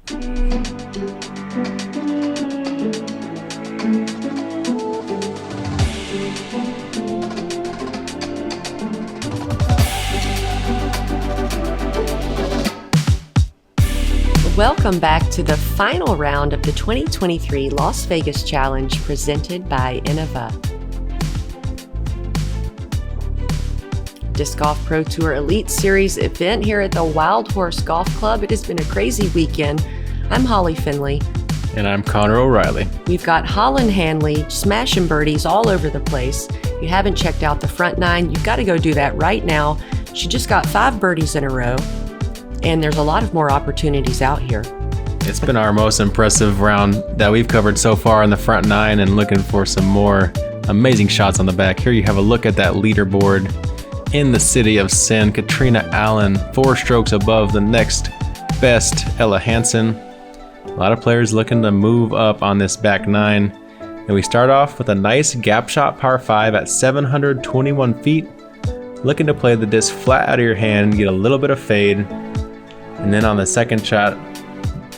Welcome back to the final round of the 2023 Las Vegas Challenge presented by Innova. Disc Golf Pro Tour Elite Series event here at the Wild Horse Golf Club. It has been a crazy weekend. I'm Holly Finley. And I'm Connor O'Reilly. We've got Holland Handley smashing birdies all over the place. If you haven't checked out the front nine, you've got to go do that right now. She just got 5 birdies in a row. And there's a lot of more opportunities out here. It's been our most impressive round that we've covered so far in the front nine, and looking for some more amazing shots on the back. Here you have a look at that leaderboard in the city of Sin. Katrina Allen, 4 strokes above the next best, Ella Hansen. A lot of players looking to move up on this back nine. And we start off with a nice gap shot par 5 at 721 feet. Looking to play the disc flat out of your hand, get a little bit of fade. And then on the second shot,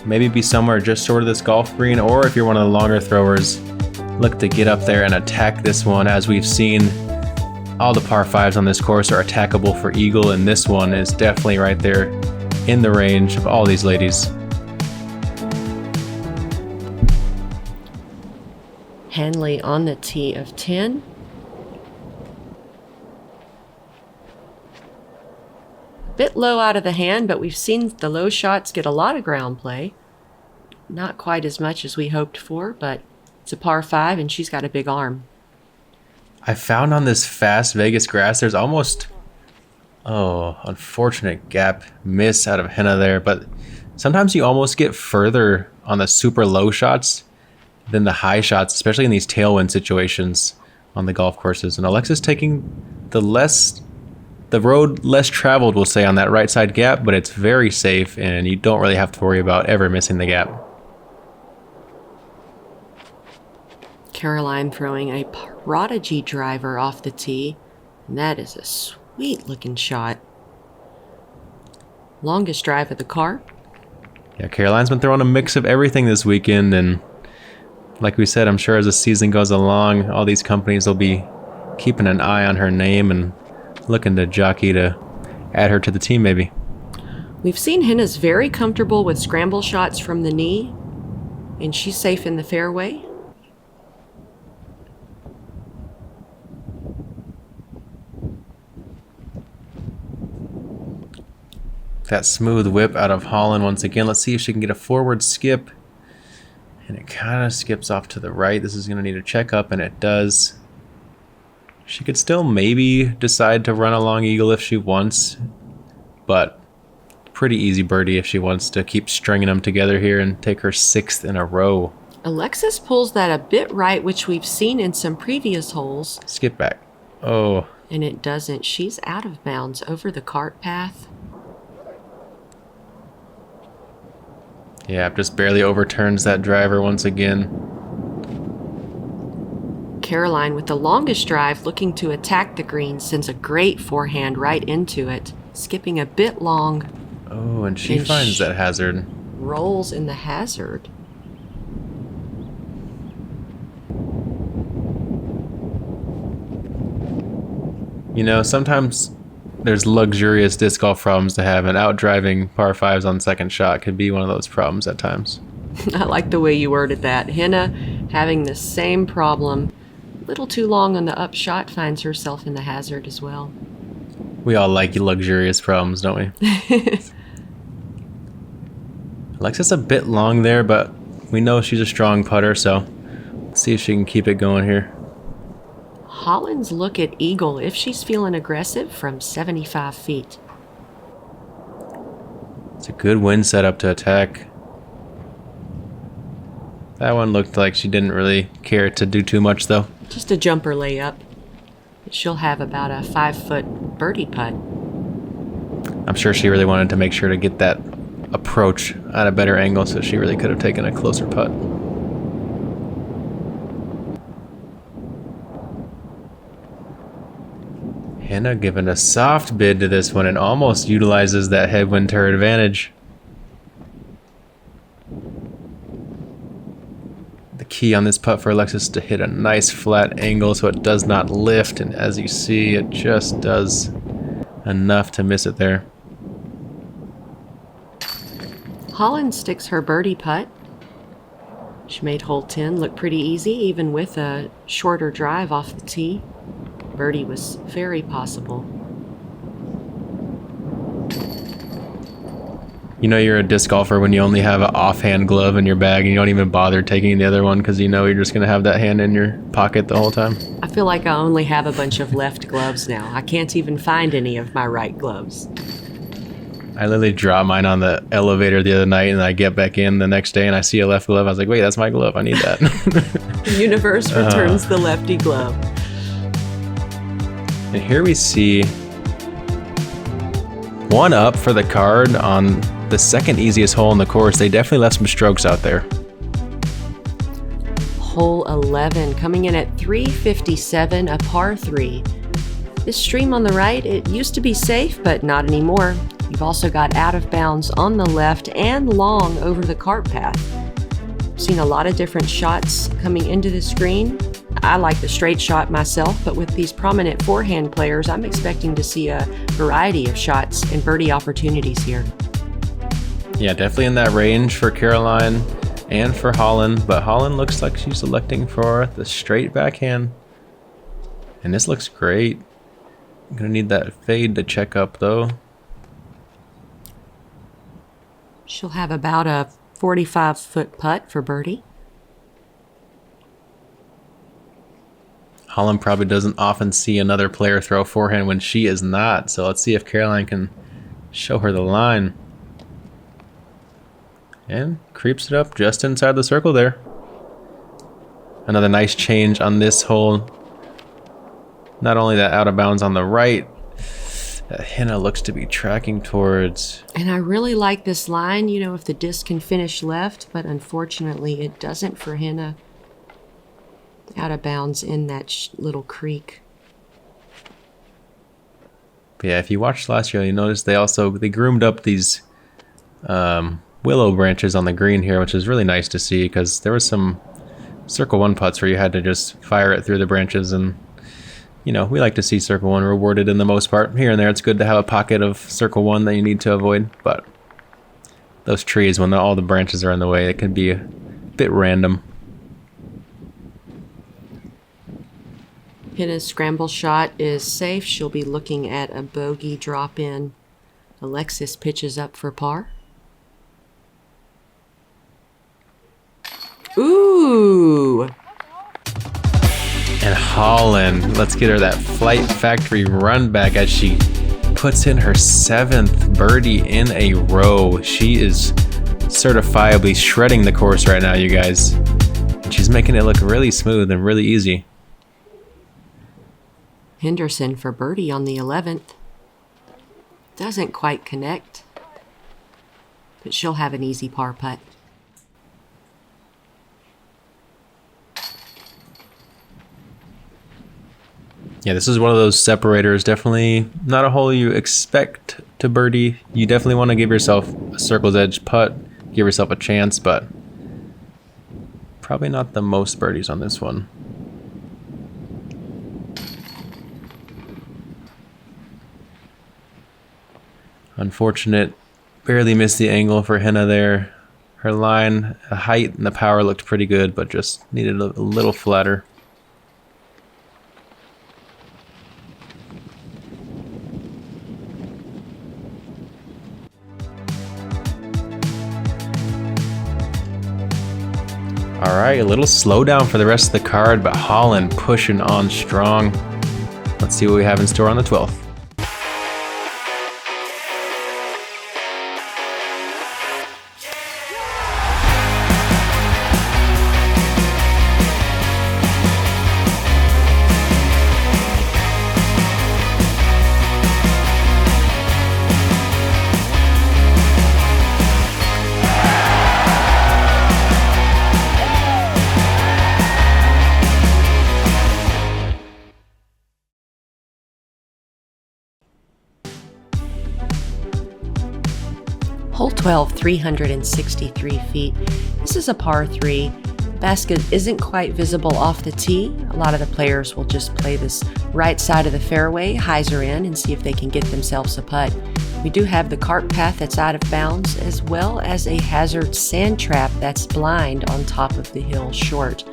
maybe be somewhere just short of this golf green, or if you're one of the longer throwers, look to get up there and attack this one. As we've seen, all the par 5s on this course are attackable for eagle, and this one is definitely right there in the range of all these ladies. Handley on the tee of 10. Bit low out of the hand, but we've seen the low shots get a lot of ground play. Not quite as much as we hoped for, but it's a par 5 and she's got a big arm. I found on this fast Vegas grass, there's almost, unfortunate gap miss out of Henna there, but sometimes you almost get further on the super low shots than the high shots, especially in these tailwind situations on the golf courses. And Alexa's taking the road less traveled, we'll say, on that right side gap, but it's very safe and you don't really have to worry about ever missing the gap. Caroline throwing a Prodigy driver off the tee, and that is a sweet looking shot. Longest drive of the cart. Yeah, Caroline's been throwing a mix of everything this weekend, and like we said, I'm sure as the season goes along, all these companies will be keeping an eye on her name and looking to jockey to add her to the team maybe. We've seen Henna's very comfortable with scramble shots from the knee, and she's safe in the fairway. That smooth whip out of Holland once again. Let's see if she can get a forward skip. And it kind of skips off to the right. This is going to need a check up, and it does. She could still maybe decide to run a long eagle if she wants, but pretty easy birdie if she wants to keep stringing them together here and take her 6th in a row. Alexis pulls that a bit right, which we've seen in some previous holes. Skip back. Oh. And it doesn't. She's out of bounds over the cart path. Yeah, just barely overturns that driver once again. Caroline with the longest drive, looking to attack the green, sends a great forehand right into it, skipping a bit long. Oh, and she finds that hazard. Rolls in the hazard. You know, sometimes there's luxurious disc golf problems to have, and out-driving par 5s on second shot could be one of those problems at times. I like the way you worded that. Henna having the same problem. Little too long on the upshot, finds herself in the hazard as well. We all like luxurious problems, don't we? Alexa's a bit long there, but we know she's a strong putter, so let's see if she can keep it going here. Holland's look at eagle if she's feeling aggressive from 75 feet. It's a good wind setup to attack. That one looked like she didn't really care to do too much, though. Just a jumper layup. She'll have about a 5-foot birdie putt. I'm sure she really wanted to make sure to get that approach at a better angle, so she really could have taken a closer putt. Henna giving a soft bid to this one and almost utilizes that headwind to her advantage. key on this putt for Alexis to hit a nice flat angle so it does not lift, and as you see, it just does enough to miss it there. Holland sticks her birdie putt. She made hole 10 look pretty easy, even with a shorter drive off the tee. Birdie was very possible. You know you're a disc golfer when you only have an offhand glove in your bag and you don't even bother taking the other one because you know you're just going to have that hand in your pocket the whole time. I feel like I only have a bunch of left gloves now. I can't even find any of my right gloves. I literally dropped mine on the elevator the other night and I get back in the next day and I see a left glove. I was like, wait, that's my glove. I need that. The universe returns the lefty glove. And here we see one up for the card on the second easiest hole in the course. They definitely left some strokes out there. Hole 11 coming in at 357, a par 3. This stream on the right, it used to be safe, but not anymore. You've also got out of bounds on the left and long over the cart path. I've seen a lot of different shots coming into the screen. I like the straight shot myself, but with these prominent forehand players, I'm expecting to see a variety of shots and birdie opportunities here. Yeah, definitely in that range for Caroline and for Holland, but Holland looks like she's electing for the straight backhand. And this looks great. I'm gonna need that fade to check up though. She'll have about a 45-foot putt for birdie. Holland probably doesn't often see another player throw forehand when she is not, so let's see if Caroline can show her the line. And creeps it up just inside the circle there. Another nice change on this hole. Not only that out of bounds on the right, that Henna looks to be tracking towards. And I really like this line, you know, if the disc can finish left, but unfortunately it doesn't for Henna. Out of bounds in that little creek. But yeah, if you watched last year, you notice they groomed up these willow branches on the green here, which is really nice to see because there was some circle one putts where you had to just fire it through the branches, and you know, we like to see circle one rewarded in the most part. Here and there, it's good to have a pocket of circle one that you need to avoid, but those trees, when all the branches are in the way, it can be a bit random. Henna's scramble shot is safe. She'll be looking at a bogey drop in. Alexis pitches up for par. Ooh! And Holland, let's get her that Flight Factory run back as she puts in her 7th birdie in a row. She is certifiably shredding the course right now, you guys. And she's making it look really smooth and really easy. Henderson for birdie on the 11th. Doesn't quite connect, but she'll have an easy par putt. Yeah, this is one of those separators. Definitely not a hole you expect to birdie. You definitely want to give yourself a circle's edge putt, give yourself a chance, but probably not the most birdies on this one. Unfortunate, barely missed the angle for Henna there. Her line, the height and the power looked pretty good, but just needed a little flatter. All right, a little slowdown for the rest of the card, but Holland pushing on strong. Let's see what we have in store on the 12th. Hole 12, 363 feet. This is a par 3. Basket isn't quite visible off the tee. A lot of the players will just play this right side of the fairway, hyzer in, and see if they can get themselves a putt. We do have the cart path that's out of bounds, as well as a hazard sand trap that's blind on top of the hill short.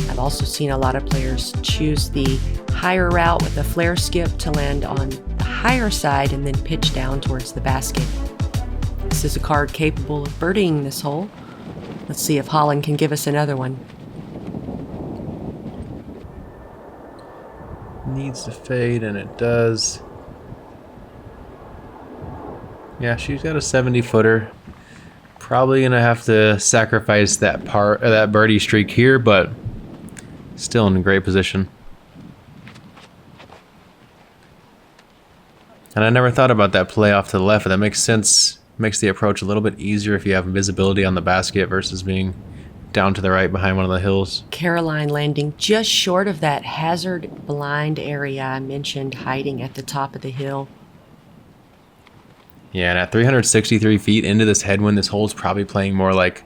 I've also seen a lot of players choose the higher route with a flare skip to land on the higher side and then pitch down towards the basket. This is a card capable of birdieing this hole. Let's see if Holland can give us another one. Needs to fade, and it does. Yeah, she's got a 70-footer. Probably gonna have to sacrifice that birdie streak here, but still in a great position. And I never thought about that play off to the left, but that makes sense. Makes the approach a little bit easier if you have visibility on the basket versus being down to the right behind one of the hills. Caroline landing just short of that hazard blind area I mentioned, hiding at the top of the hill. Yeah, and at 363 feet into this headwind, this hole's probably playing more like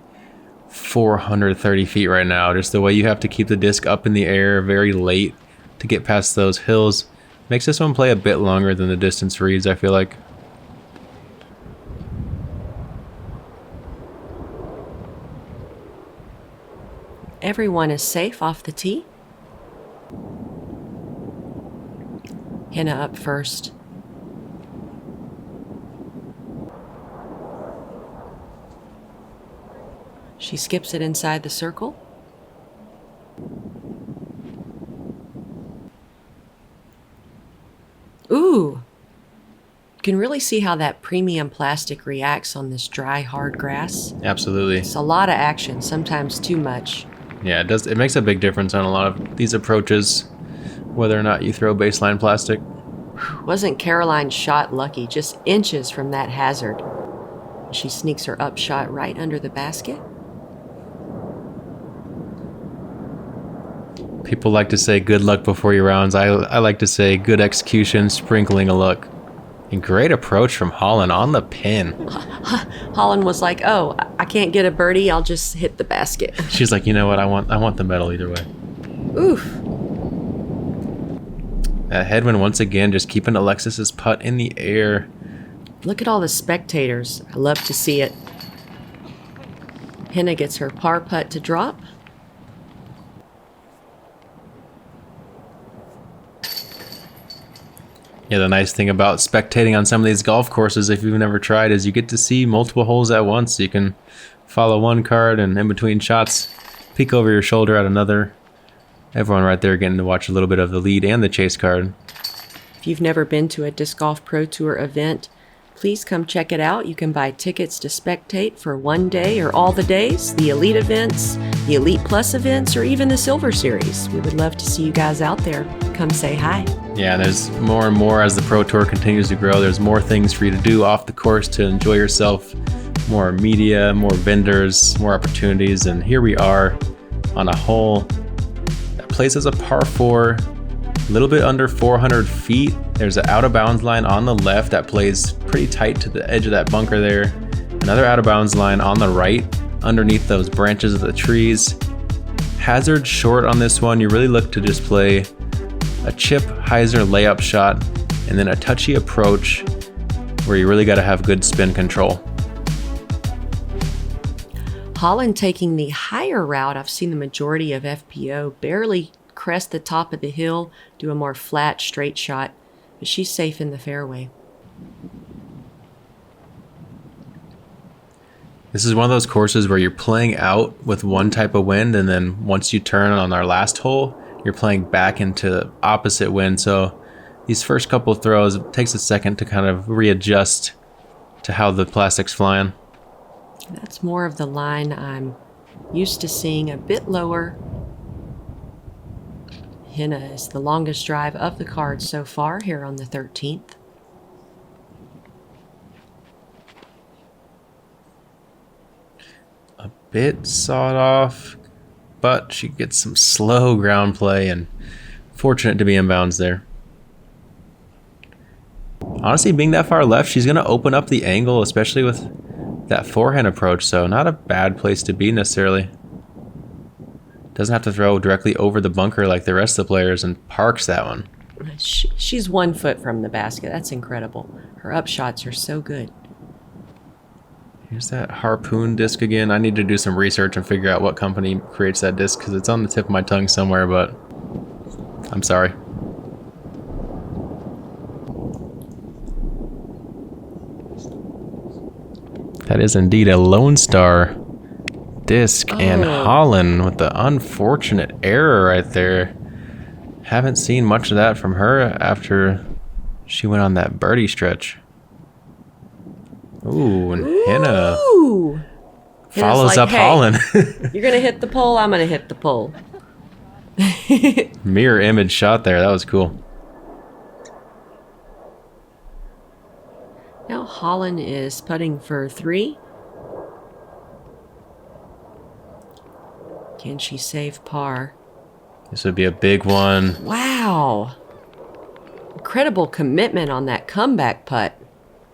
430 feet right now. Just the way you have to keep the disc up in the air very late to get past those hills makes this one play a bit longer than the distance reads, I feel like. Everyone is safe off the tee. Henna up first. She skips it inside the circle. Ooh! You can really see how that premium plastic reacts on this dry, hard grass. Absolutely. It's a lot of action, sometimes too much. Yeah, it does. It makes a big difference on a lot of these approaches, whether or not you throw baseline plastic. Wasn't Caroline's shot lucky? Just inches from that hazard. She sneaks her up shot right under the basket. People like to say good luck before your rounds. I like to say good execution, sprinkling a luck. And great approach from Holland on the pin. Holland was like, oh, I can't get a birdie, I'll just hit the basket. She's like, you know what, I want the medal either way. Oof. That headwind once again just keeping Alexis's putt in the air. Look at all the spectators. I love to see it. Henna gets her par putt to drop. Yeah, the nice thing about spectating on some of these golf courses, if you've never tried, is you get to see multiple holes at once. You can follow one card and in between shots, peek over your shoulder at another. Everyone right there getting to watch a little bit of the lead and the chase card. If you've never been to a Disc Golf Pro Tour event, please come check it out. You can buy tickets to spectate for one day or all the days, the Elite events, the Elite Plus events, or even the Silver Series. We would love to see you guys out there. Come say hi. Yeah, there's more and more as the Pro Tour continues to grow. There's more things for you to do off the course to enjoy yourself. More media, more vendors, more opportunities. And here we are on a hole that plays as a par 4, a little bit under 400 feet. There's an out of bounds line on the left that plays pretty tight to the edge of that bunker there. Another out of bounds line on the right underneath those branches of the trees. Hazard short on this one. You really look to just play a chip hyzer layup shot and then a touchy approach where you really got to have good spin control. Holland taking the higher route. I've seen the majority of FPO barely crest the top of the hill, do a more flat, straight shot, but she's safe in the fairway. This is one of those courses where you're playing out with one type of wind, and then once you turn on our last hole, you're playing back into opposite wind. So these first couple of throws, it takes a second to kind of readjust to how the plastic's flying. That's more of the line I'm used to seeing, a bit lower. Henna is the longest drive of the card so far here on the 13th. A bit sawed off, but she gets some slow ground play and fortunate to be in bounds there. Honestly, being that far left, she's going to open up the angle, especially with that forehand approach, so not a bad place to be necessarily. Doesn't have to throw directly over the bunker like the rest of the players and parks that one. She's 1 foot from the basket. That's incredible. Her upshots are so good. Here's that harpoon disc again. I need to do some research and figure out what company creates that disc because it's on the tip of my tongue somewhere, but I'm sorry. That is indeed a Lone Star disc, and Holland with the unfortunate error right there. Haven't seen much of that from her after she went on that birdie stretch. Ooh, and Henna follows up Holland. You're going to hit the pole, I'm going to hit the pole. Mirror image shot there. That was cool. Now Holland is putting for 3. Can she save par? This would be a big one. Wow. Incredible commitment on that comeback putt.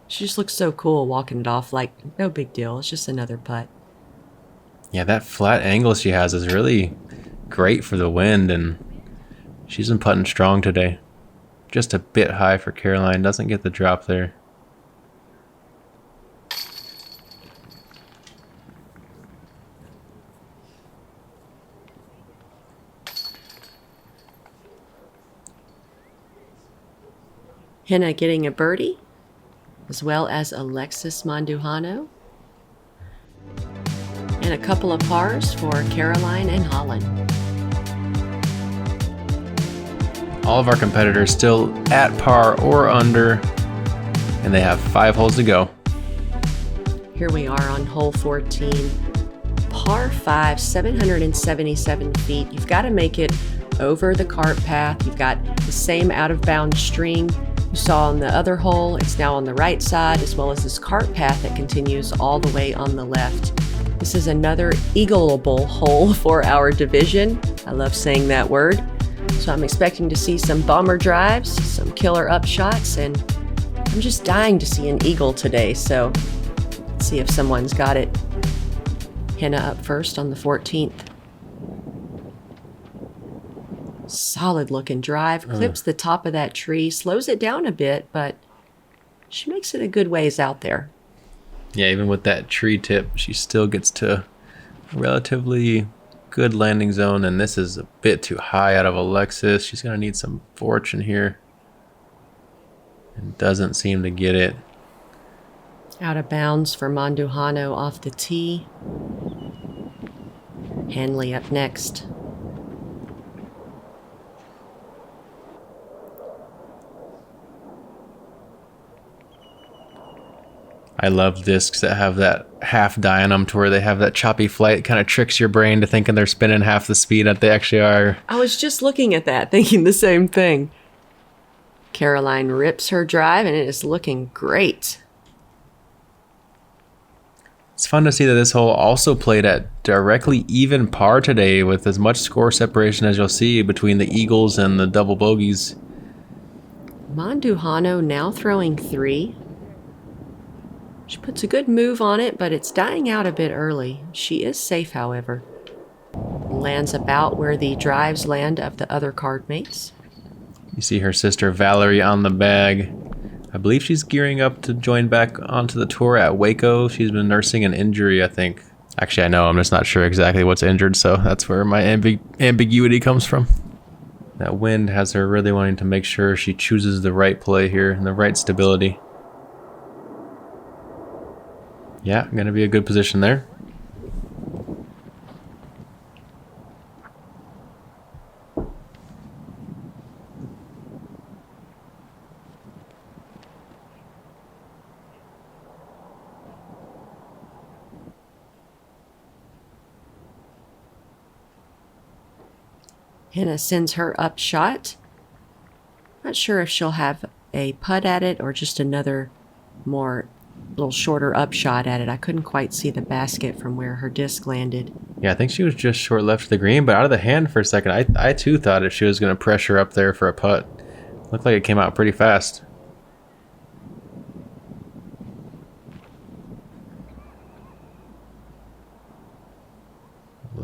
She just looks so cool walking it off like no big deal. It's just another putt. Yeah, that flat angle she has is really great for the wind, and she's been putting strong today. Just a bit high for Caroline. Doesn't get the drop there. Henna getting a birdie, as well as Alexis Mandujano. And a couple of pars for Caroline and Holland. All of our competitors still at par or under, and they have 5 holes to go. Here we are on hole 14. Par 5, 777 feet. You've got to make it over the cart path. You've got the same out-of-bounds string you saw on the other hole. It's now on the right side, as well as this cart path that continues all the way on the left. This is another eagleable hole for our division. I love saying that word. So I'm expecting to see some bomber drives, some killer upshots, and I'm just dying to see an eagle today. So let's see if someone's got it. Henna up first on the 14th. Solid looking drive, clips the top of that tree, slows it down a bit, but she makes it a good ways out there. Yeah, even with that tree tip, she still gets to a relatively good landing zone, and this is a bit too high out of Alexis. She's going to need some fortune here. And doesn't seem to get it. Out of bounds for Mandujano off the tee. Handley up next. I love discs that have that half die on them to where they have that choppy flight. It kind of tricks your brain to thinking they're spinning half the speed that they actually are. I was just looking at that, thinking the same thing. Caroline rips her drive, and it is looking great. It's fun to see that this hole also played at directly even par today with as much score separation as you'll see between the eagles and the double bogeys. Mandujano now throwing 3. She puts a good move on it, but it's dying out a bit early. She is safe, however. Lands about where the drives land of the other card mates. You see her sister Valerie on the bag. I believe she's gearing up to join back onto the tour at Waco. She's been nursing an injury, I think. Actually, I know. I'm just not sure exactly what's injured, so that's where my ambiguity comes from. That wind has her really wanting to make sure she chooses the right play here and the right stability. Yeah, going to be a good position there. Henna sends her up shot. Not sure if she'll have a putt at it or just another little shorter upshot at it. I couldn't quite see the basket from where her disc landed. Yeah, I think she was just short left of the green, but out of the hand for a second. I too thought if she was going to pressure up there for a putt. Looked like it came out pretty fast.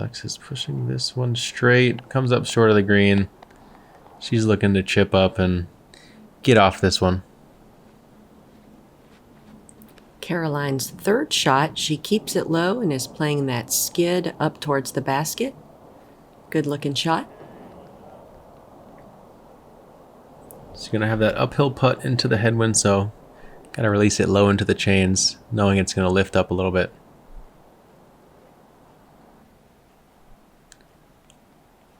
Alexis pushing this one straight. Comes up short of the green. She's looking to chip up and get off this one. Caroline's third shot, she keeps it low and is playing that skid up towards the basket. Good looking shot. She's going to have that uphill putt into the headwind, so got to release it low into the chains, knowing it's going to lift up a little bit.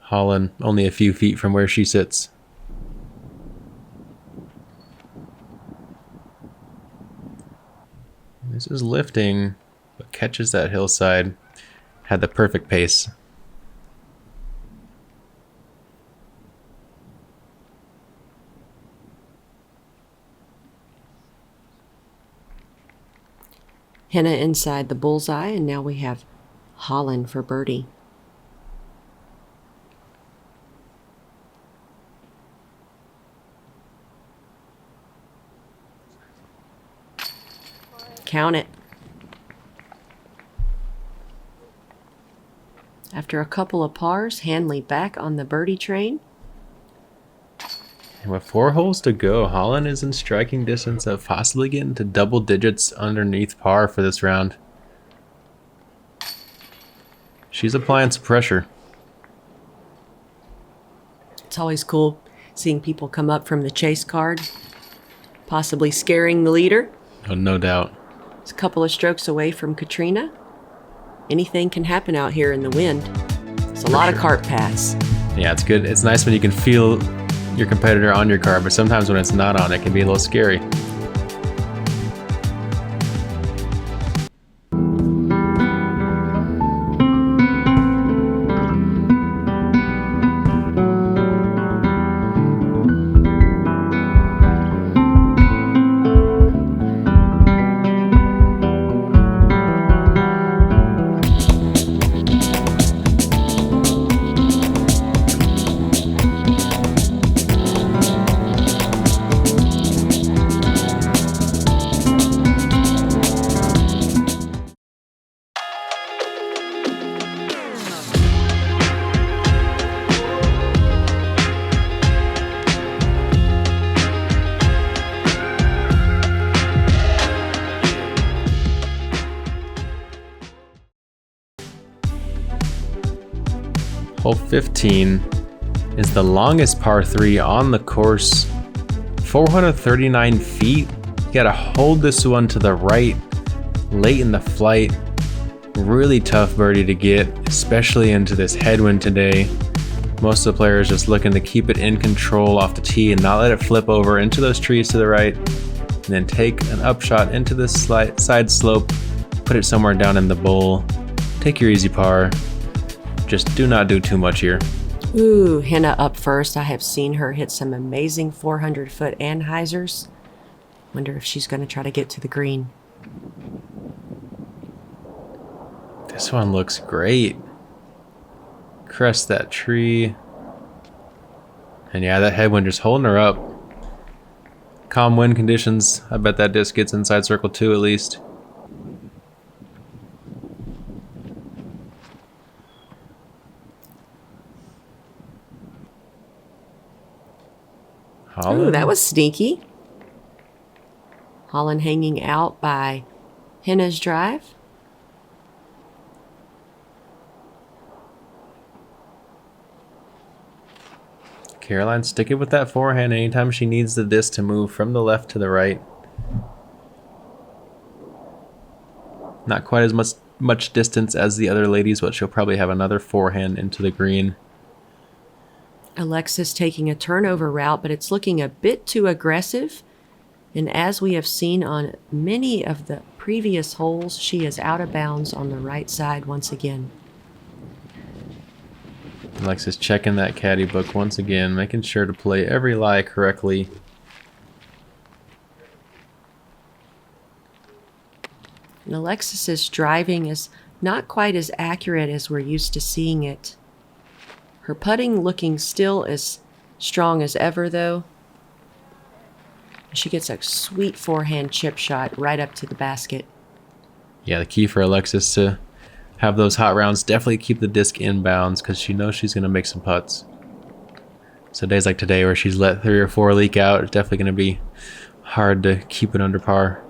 Holland only a few feet from where she sits. This is lifting, but catches that hillside. Had the perfect pace. Henna inside the bullseye, and now we have Holland for birdie. Count it. After a couple of pars, Handley back on the birdie train. And with 4 holes to go, Holland is in striking distance of possibly getting to double digits underneath par for this round. She's applying some pressure. It's always cool seeing people come up from the chase card, possibly scaring the leader. Oh, no doubt. It's a couple of strokes away from Katrina. Anything can happen out here in the wind. It's a lot of cart paths. Yeah, it's good. It's nice when you can feel your competitor on your card, but sometimes when it's not on, it can be a little scary. Hole 15 is the longest par 3 on the course. 439 feet. You gotta hold this one to the right late in the flight. Really tough birdie to get, especially into this headwind today. Most of the players just looking to keep it in control off the tee and not let it flip over into those trees to the right. And then take an upshot into this side slope, put it somewhere down in the bowl. Take your easy par. Just do not do too much here. Ooh, Henna up first. I have seen her hit some amazing 400-foot anhyzers. Wonder if she's going to try to get to the green. This one looks great. Crest that tree. And yeah, that headwind just holding her up. Calm wind conditions. I bet that disc gets inside circle 2 at least. Holland. Ooh, that was sneaky. Holland hanging out by Henna's drive. Caroline sticking with that forehand anytime she needs the disc to move from the left to the right. Not quite as much distance as the other ladies, but she'll probably have another forehand into the green. Alexis taking a turnover route, but it's looking a bit too aggressive. And as we have seen on many of the previous holes, she is out of bounds on the right side once again. Alexis checking that caddy book once again, making sure to play every lie correctly. And Alexis's driving is not quite as accurate as we're used to seeing it. Her putting looking still as strong as ever, though. She gets a sweet forehand chip shot right up to the basket. Yeah, the key for Alexis to have those hot rounds, definitely keep the disc inbounds because she knows she's going to make some putts. So days like today where she's let 3 or 4 leak out, it's definitely going to be hard to keep it under par.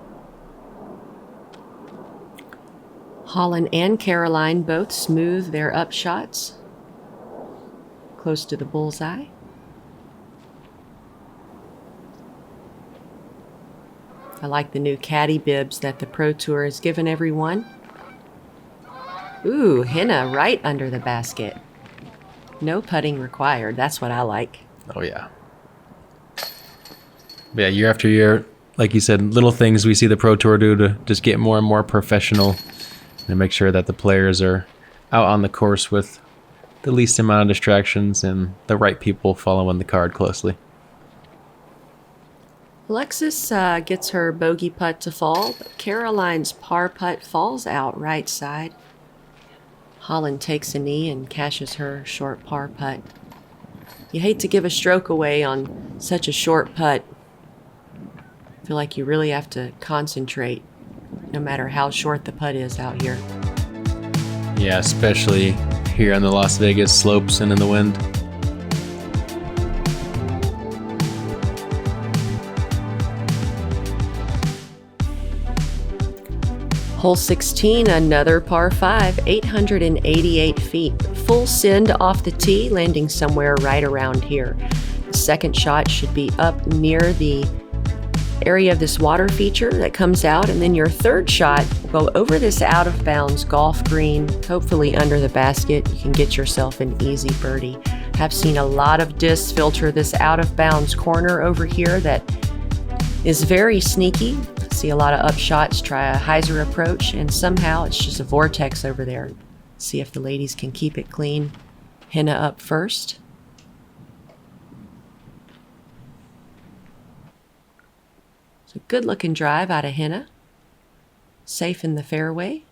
Holland and Caroline both smooth their up shots close to the bullseye. I like the new caddy bibs that the Pro Tour has given everyone. Ooh, henna right under the basket. No putting required. That's what I like. Oh, yeah. But yeah, year after year, like you said, little things we see the Pro Tour do to just get more and more professional and make sure that the players are out on the course with the least amount of distractions and the right people following the card closely. Alexis gets her bogey putt to fall, but Caroline's par putt falls out right side. Holland takes a knee and cashes her short par putt. You hate to give a stroke away on such a short putt. I feel like you really have to concentrate, no matter how short the putt is out here. Yeah, especially here on the Las Vegas slopes and in the wind. Hole 16, another par 5, 888 feet. Full send off the tee, landing somewhere right around here. The second shot should be up near the area of this water feature that comes out, and then your third shot will go over this out of bounds golf green, hopefully under the basket. You can get yourself an easy birdie. I've seen a lot of discs filter this out of bounds corner over here that is very sneaky. See a lot of up shots try a hyzer approach, and somehow it's just a vortex over there. See if the ladies can keep it clean. Henna up first. It's a good looking drive out of Henna. Safe in the fairway.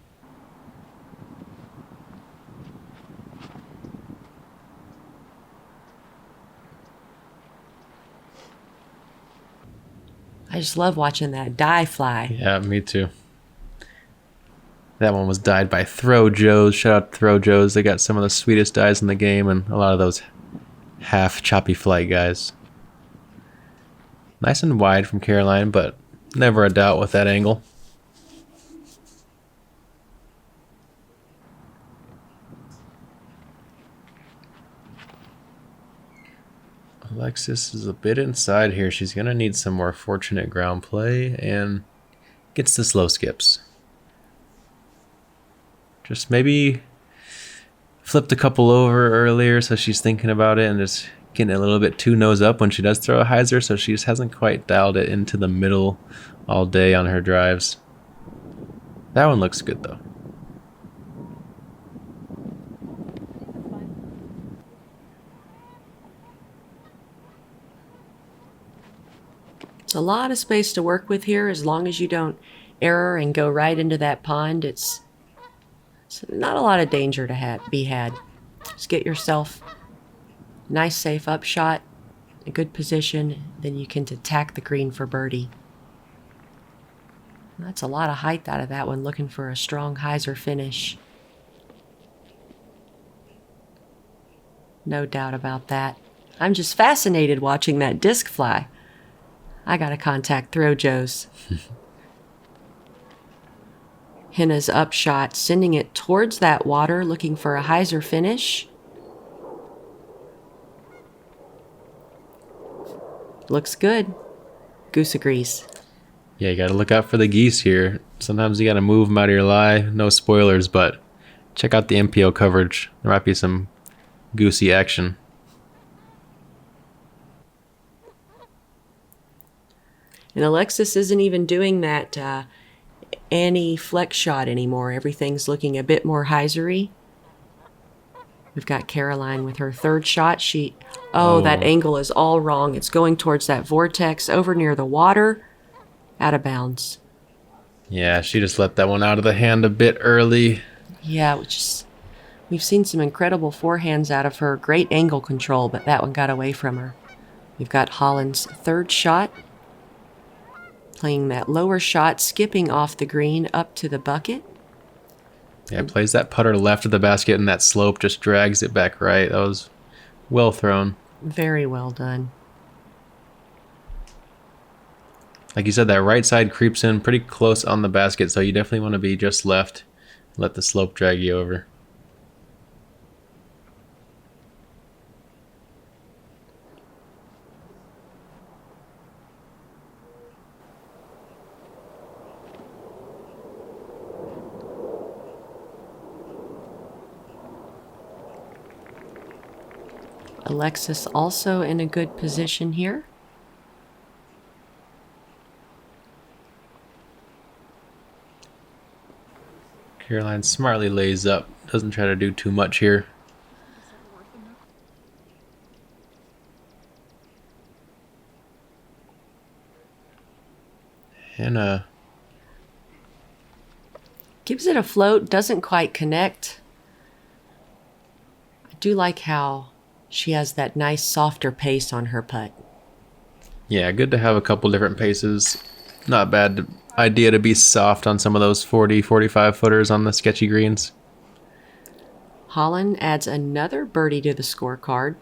I just love watching that die fly. Yeah, me too. That one was dyed by Throw Joes. Shout out to Throw Joes. They got some of the sweetest dyes in the game and a lot of those half choppy flight guys. Nice and wide from Caroline, but never a doubt with that angle. Alexis is a bit inside here. She's going to need some more fortunate ground play and gets the slow skips. Just maybe flipped a couple over earlier, so she's thinking about it and just getting a little bit too nose up when she does throw a hyzer, so she just hasn't quite dialed it into the middle all day on her drives. That one looks good though. It's a lot of space to work with here as long as you don't error and go right into that pond. It's not a lot of danger to be had. Just get yourself a nice safe upshot, a good position, then you can attack the green for birdie. That's a lot of height out of that one, looking for a strong hyzer finish. No doubt about that. I'm just fascinated watching that disc fly. I gotta contact Throw Joes. Henna's upshot, sending it towards that water, looking for a hyzer finish. Looks good. Goose agrees. Yeah, you gotta look out for the geese here. Sometimes you gotta move them out of your lie. No spoilers, but check out the MPO coverage. There might be some goosey action. And Alexis isn't even doing that Annie flex shot anymore. Everything's looking a bit more hyzery. We've got Caroline with her third shot. That angle is all wrong. It's going towards that vortex over near the water. Out of bounds. Yeah, she just let that one out of the hand a bit early. Yeah, we've seen some incredible forehands out of her. Great angle control, but that one got away from her. We've got Holland's third shot. Playing that lower shot, skipping off the green up to the bucket. Yeah, plays that putter left of the basket, and that slope just drags it back right. That was well thrown. Very well done. Like you said, that right side creeps in pretty close on the basket, so you definitely want to be just left. Let the slope drag you over. Alexis also in a good position here. Caroline smartly lays up. Doesn't try to do too much here. Hannah gives it a float, doesn't quite connect. I do like how she has that nice softer pace on her putt. Yeah, good to have a couple different paces. Not bad idea to be soft on some of those 40, 45 footers on the sketchy greens. Holland adds another birdie to the scorecard,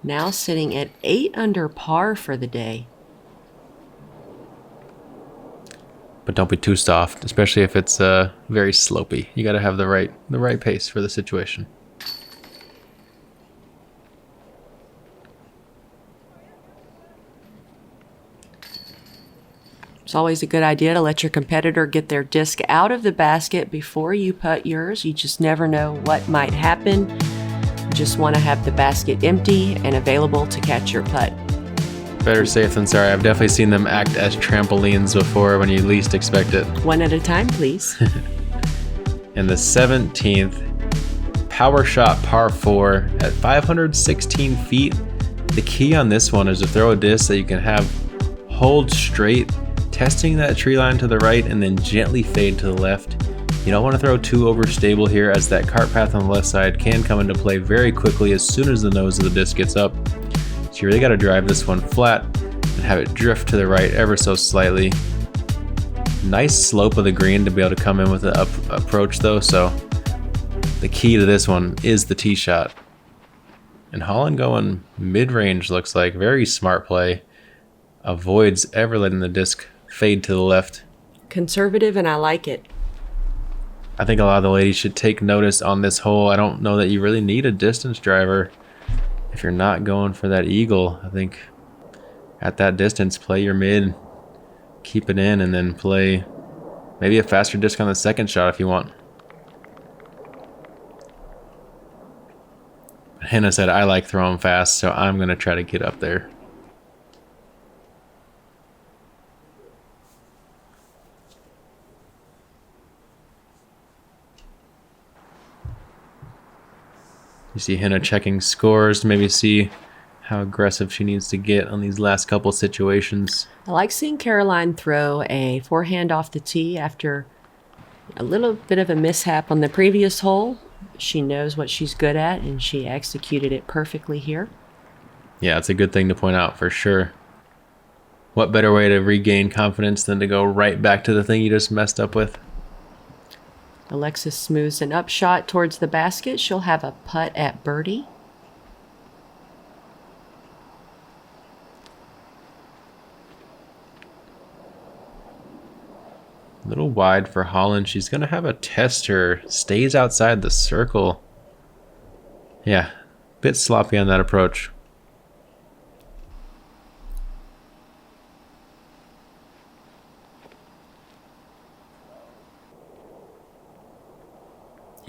now sitting at 8 under par for the day. But don't be too soft, especially if it's very slopey. You got to have the right pace for the situation. It's always a good idea to let your competitor get their disc out of the basket before you putt yours. You just never know what might happen. You just want to have the basket empty and available to catch your putt. Better safe than sorry. I've definitely seen them act as trampolines before when you least expect it. One at a time, please. In the 17th, power shot par 4 at 516 feet. The key on this one is to throw a disc that you can have hold straight, testing that tree line to the right and then gently fade to the left. You don't want to throw too overstable here, as that cart path on the left side can come into play very quickly as soon as the nose of the disc gets up. So you really got to drive this one flat and have it drift to the right ever so slightly. Nice slope of the green to be able to come in with the approach though, so the key to this one is the tee shot. And Holland going mid-range looks like. Very smart play. Avoids ever letting the disc fade to the left. Conservative, and I like it. I think a lot of the ladies should take notice on this hole. I don't know that you really need a distance driver if you're not going for that eagle. I think at that distance, play your mid, keep it in, and then play maybe a faster disc on the second shot if you want. Hannah said, I like throwing fast, so I'm going to try to get up there. You see Hannah checking scores to maybe see how aggressive she needs to get on these last couple situations. I like seeing Caroline throw a forehand off the tee after a little bit of a mishap on the previous hole. She knows what she's good at, and she executed it perfectly here. Yeah, it's a good thing to point out for sure. What better way to regain confidence than to go right back to the thing you just messed up with? Alexis smooths an upshot towards the basket. She'll have a putt at birdie. A little wide for Holland. She's going to have a tester. Stays outside the circle. Yeah, bit sloppy on that approach.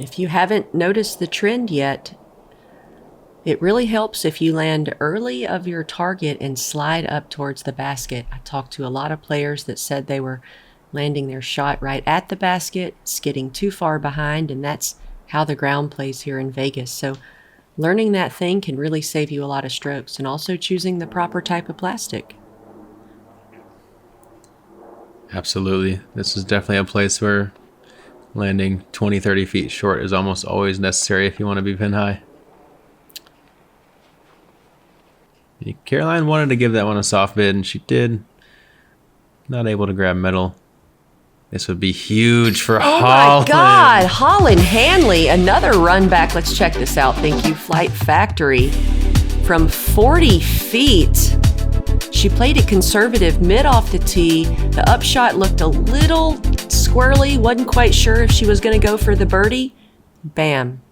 If you haven't noticed the trend yet, it really helps if you land early of your target and slide up towards the basket. I talked to a lot of players that said they were landing their shot right at the basket, skidding too far behind, and that's how the ground plays here in Vegas. So learning that thing can really save you a lot of strokes, and also choosing the proper type of plastic. Absolutely. This is definitely a place where landing 20, 30 feet short is almost always necessary if you want to be pin high. Caroline wanted to give that one a soft bid, and she did. Not able to grab metal. This would be huge for Oh Holland. my God, Holland Handley, another run back. Let's check this out. Thank you, Flight Factory. From 40 feet. She played it conservative mid off the tee. The upshot looked a little squirrely. Wasn't quite sure if she was going to go for the birdie. Bam.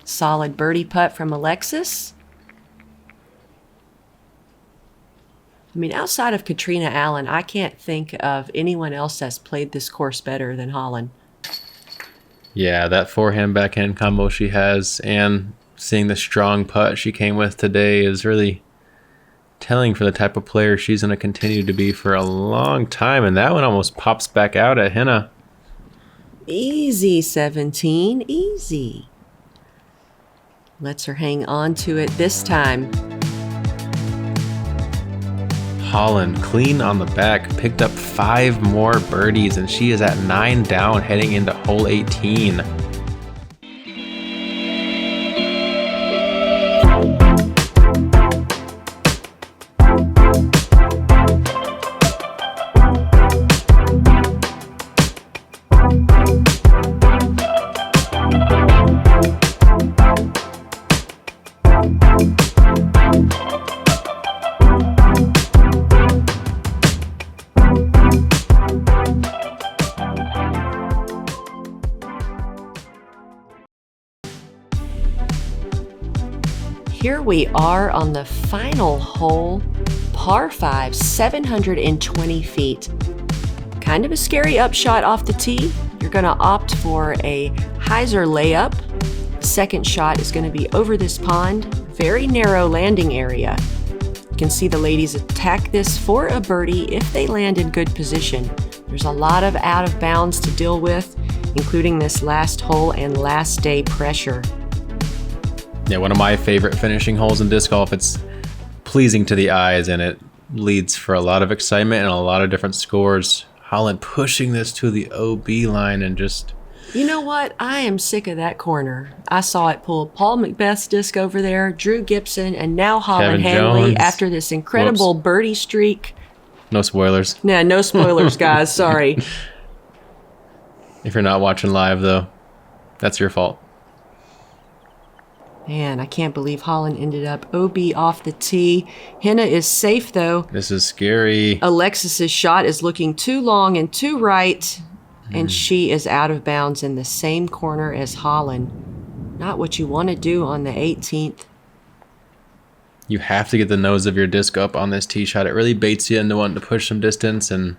Solid birdie putt from Alexis. I mean, outside of Katrina Allen, I can't think of anyone else that's played this course better than Holland. Yeah, that forehand backhand combo she has, and seeing the strong putt she came with today is really telling for the type of player she's going to continue to be for a long time. And that one almost pops back out at Henna. Easy, 17. Easy. Lets her hang on to it this time. Holland, clean on the back, picked up 5 more birdies, and she is at 9 down heading into hole 18. Here we are on the final hole, par 5, 720 feet. Kind of a scary upshot off the tee. You're going to opt for a hyzer layup. Second shot is going to be over this pond, very narrow landing area. You can see the ladies attack this for a birdie if they land in good position. There's a lot of out of bounds to deal with, including this last hole and last day pressure. Yeah, one of my favorite finishing holes in disc golf. It's pleasing to the eyes, and it leads for a lot of excitement and a lot of different scores. Holland pushing this to the OB line and just... You know what? I am sick of that corner. I saw it pull Paul Macbeth's disc over there, Drew Gibson, and now Holland Kevin Handley Jones. after this incredible birdie streak. No spoilers. Nah, no spoilers, guys. Sorry. If you're not watching live, though, that's your fault. Man, I can't believe Holland ended up OB off the tee. Henna is safe, though. This is scary. Alexis's shot is looking too long and too right, and she is out of bounds in the same corner as Holland. Not what you want to do on the 18th. You have to get the nose of your disc up on this tee shot. It really baits you into wanting to push some distance, and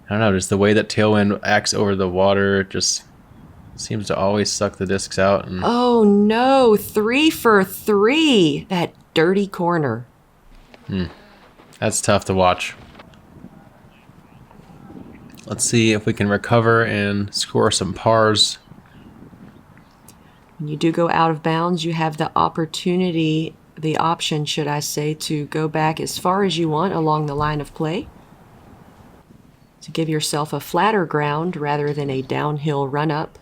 I don't know, just the way that tailwind acts over the water just seems to always suck the discs out. And Oh no, 3 for 3. That dirty corner. that's tough to watch. Let's see if we can recover and score some pars. When you do go out of bounds, you have the opportunity, the option, should I say, to go back as far as you want along the line of play to give yourself a flatter ground rather than a downhill run-up.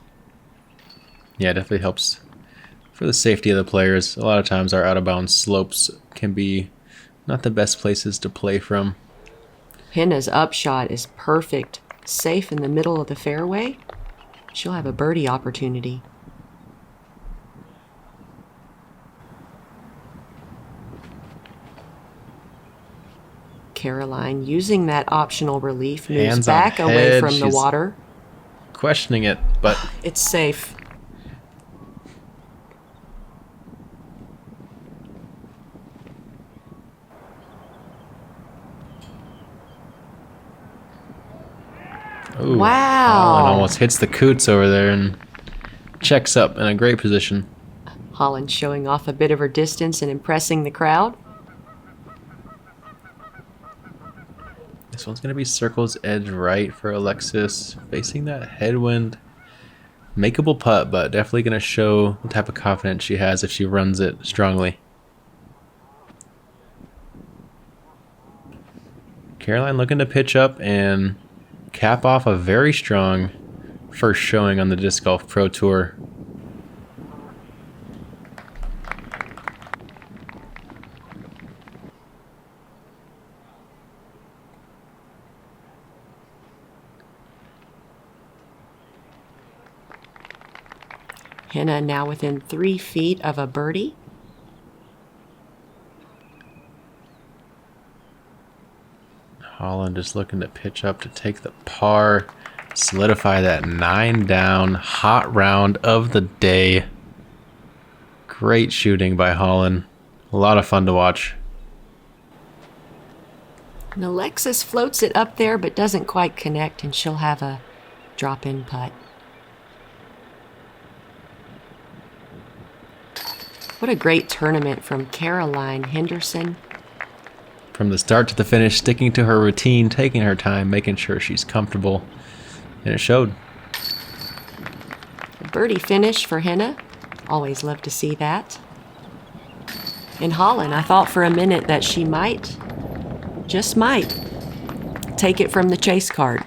Yeah, it definitely helps for the safety of the players. A lot of times our out-of-bounds slopes can be not the best places to play from. Henna's upshot is perfect. Safe in the middle of the fairway. She'll have a birdie opportunity. Caroline, using that optional relief, moves Hands on back away head. from the She's water. Questioning it, but It's safe. ooh, Wow. Holland almost hits the coots over there and checks up in a great position. Holland showing off a bit of her distance and impressing the crowd. This one's going to be circle's edge right for Alexis, facing that headwind. Makeable putt, but definitely going to show the type of confidence she has if she runs it strongly. Caroline looking to pitch up and cap off a very strong first showing on the Disc Golf Pro Tour. Henna now within 3 feet of a birdie. Holland just looking to pitch up to take the par, solidify that 9 down, hot round of the day. Great shooting by Holland. A lot of fun to watch. And Alexis floats it up there but doesn't quite connect, and she'll have a drop-in putt. What a great tournament from Caroline Henderson. From the start to the finish, sticking to her routine, taking her time, making sure she's comfortable, and it showed. A birdie finish for Henna. Always love to see that. In Holland, I thought for a minute that she might, just might, take it from the chase card.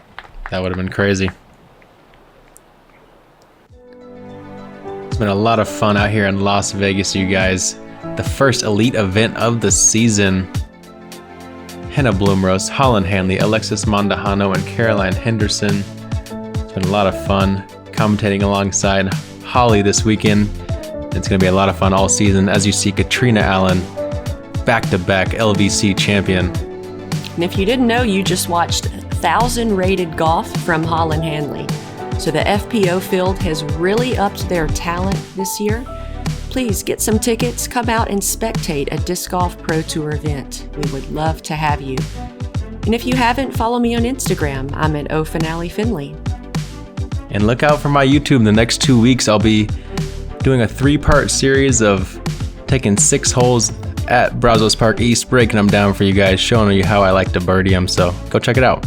That would have been crazy. It's been a lot of fun out here in Las Vegas, you guys. The first elite event of the season. Henna Blomroos, Holland Handley, Alexis Mandujano, and Caroline Henderson. It's been a lot of fun commentating alongside Holly this weekend. It's going to be a lot of fun all season as you see Katrina Allen, back-to-back LVC champion. And if you didn't know, you just watched 1,000 rated golf from Holland Handley. So the FPO field has really upped their talent this year. Please get some tickets, come out and spectate a Disc Golf Pro Tour event. We would love to have you. And if you haven't, follow me on Instagram. I'm at @OFinaleFinley. And look out for my YouTube in the next 2 weeks. I'll be doing a 3-part series of taking 6 holes at Brazos Park East, breaking them down for you guys, showing you how I like to birdie them. So go check it out.